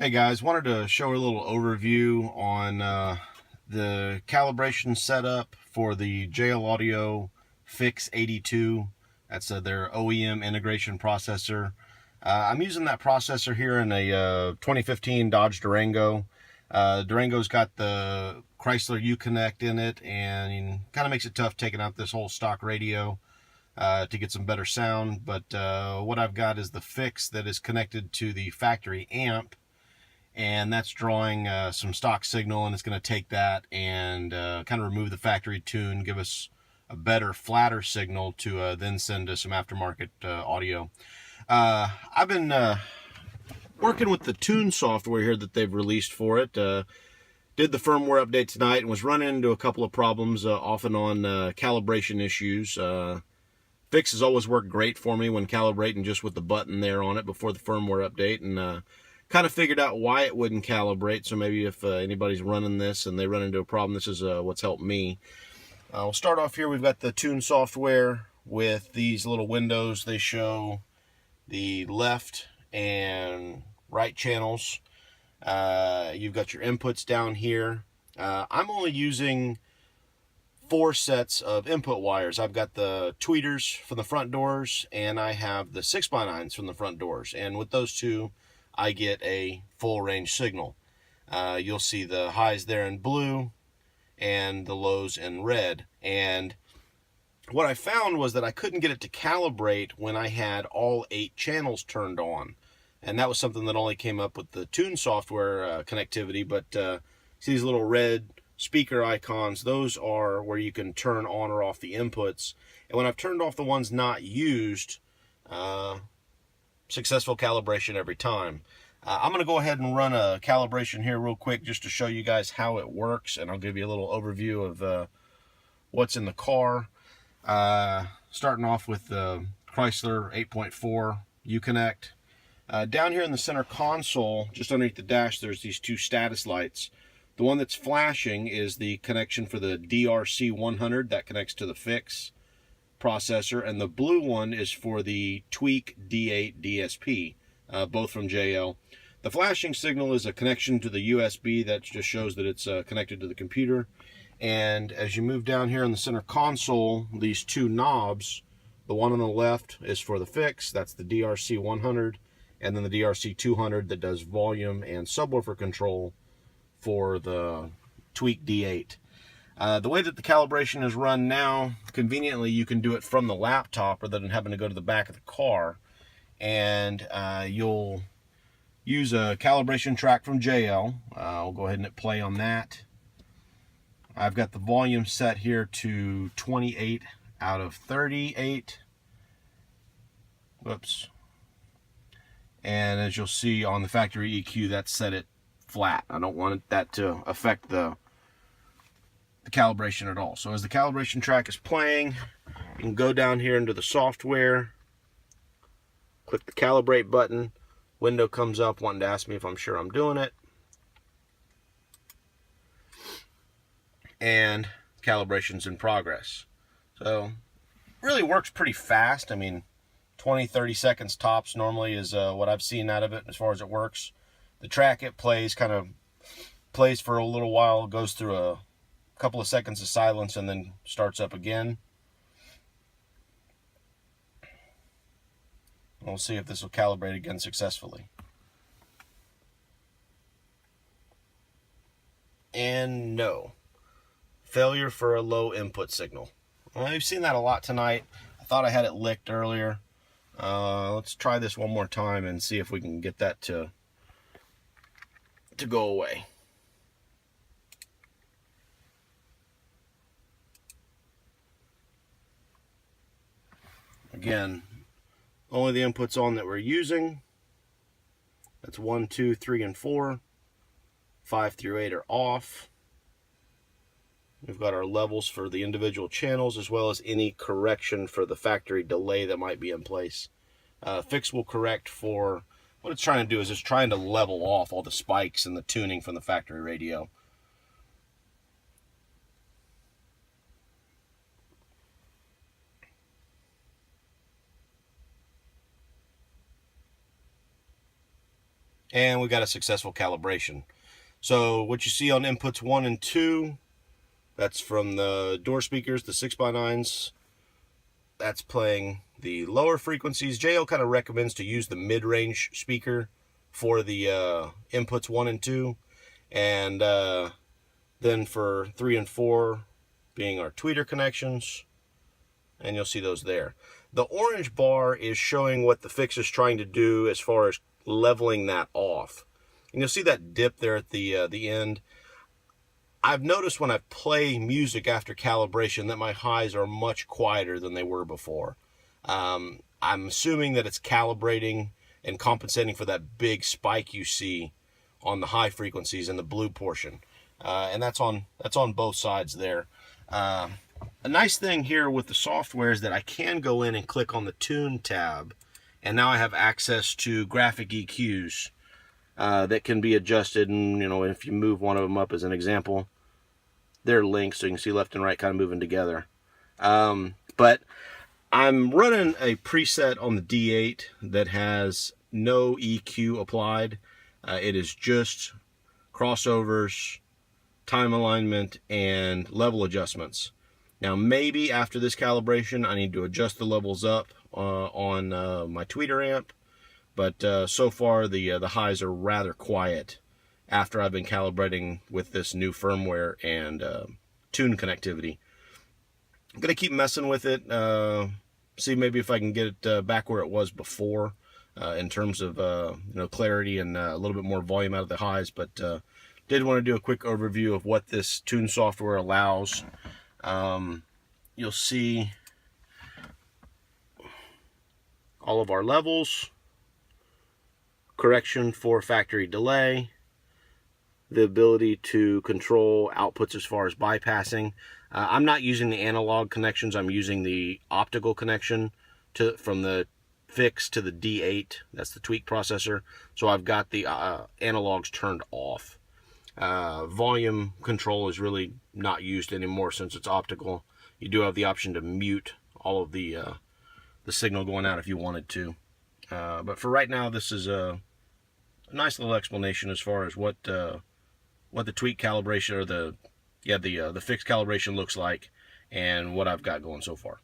Hey guys, wanted to show a little overview on the calibration setup for the JL Audio FIX82. That's their OEM integration processor. I'm using that processor here in a 2015 Dodge Durango. Durango's got the Chrysler Uconnect in it, and kind of makes it tough taking out this whole stock radio to get some better sound. But what I've got is the FIX that is connected to the factory amp, and that's drawing some stock signal, and it's going to take that and kind of remove the factory tune, give us a better, flatter signal to then send to some aftermarket audio. I've been working with the tune software here that they've released for it. Did the firmware update tonight and was running into a couple of problems off and on calibration issues. FIX has always worked great for me when calibrating just with the button there on it before the firmware update, and kind of figured out why it wouldn't calibrate. So maybe if anybody's running this and they run into a problem, this is what's helped me. We'll start off here. We've got the tune software with these little windows. They show the left and right channels. You've got your inputs down here. I'm only using 4 sets of input wires. I've got the tweeters from the front doors, and I have the 6x9s from the front doors. And with those two, I get a full range signal. You'll see the highs there in blue and the lows in red. And what I found was that I couldn't get it to calibrate when I had all 8 channels turned on. And that was something that only came up with the tune software connectivity. But see these little red speaker icons? Those are where you can turn on or off the inputs. And when I've turned off the ones not used, successful calibration every time. I'm going to go ahead and run a calibration here real quick just to show you guys how it works, and I'll give you a little overview of what's in the car. Starting off with the Chrysler 8.4 Uconnect. Down here in the center console, just underneath the dash, there's these 2 status lights. The one that's flashing is the connection for the DRC100 that connects to the FIX processor, and the blue one is for the Tweak D8 DSP, both from JL. The flashing signal is a connection to the USB that just shows that it's connected to the computer. And as you move down here in the center console, these 2 knobs, the one on the left is for the FIX, that's the DRC100, and then the DRC200 that does volume and subwoofer control for the Tweak D8. The way that the calibration is run now, conveniently you can do it from the laptop rather than having to go to the back of the car. And you'll use a calibration track from JL. I'll go ahead and hit play on that. I've got the volume set here to 28 out of 38. Whoops. And as you'll see on the factory EQ, that's set it flat. I don't want that to affect the calibration at all. So as the calibration track is playing, you can go down here into the software, click the calibrate button, window comes up wanting to ask me if I'm sure I'm doing it, and calibration's in progress. So really works pretty fast. I mean, 20-30 seconds tops normally is what I've seen out of it as far as it works. The track it plays kind of plays for a little while, goes through a couple of seconds of silence, and then starts up again. We'll see if this will calibrate again successfully. And no. Failure for a low input signal. Well, I've seen that a lot tonight. I thought I had it licked earlier. Let's try this one more time and see if we can get that to go away. Again, only the inputs on that we're using. That's 1, 2, 3, and 4. 5 through 8 are off. We've got our levels for the individual channels, as well as any correction for the factory delay that might be in place. FIX will correct for what it's trying to do is it's trying to level off all the spikes and the tuning from the factory radio. and we got a successful calibration. So what you see on inputs 1 and 2, that's from the door speakers, the 6x9s. That's playing the lower frequencies. JL kind of recommends to use the mid-range speaker for the inputs 1 and 2. And then for 3 and 4 being our tweeter connections. And you'll see those there. The orange bar is showing what the FIX is trying to do as far as leveling that off. And you'll see that dip there at the end. I've noticed when I play music after calibration that my highs are much quieter than they were before. I'm assuming that it's calibrating and compensating for that big spike you see on the high frequencies in the blue portion. And that's on both sides there. A nice thing here with the software is that I can go in and click on the Tune tab, and now I have access to graphic EQs that can be adjusted. And if you move one of them up as an example, they're linked, so you can see left and right kind of moving together. But I'm running a preset on the D8 that has no EQ applied. It is just crossovers, time alignment, and level adjustments. Now maybe after this calibration I need to adjust the levels up on my tweeter amp, but so far the highs are rather quiet after I've been calibrating with this new firmware and tune connectivity. I'm going to keep messing with it, see maybe if I can get it back where it was before in terms of clarity and a little bit more volume out of the highs, but did want to do a quick overview of what this tune software allows. You'll see all of our levels, correction for factory delay, the ability to control outputs as far as bypassing. I'm not using the analog connections, I'm using the optical connection from the FIX to the D8, that's the tweak processor, so I've got the analogs turned off. Volume control is really not used anymore since it's optical. You do have the option to mute all of the signal going out if you wanted to. But for right now, this is a nice little explanation as far as what the tweak calibration or the FIX calibration looks like and what I've got going so far.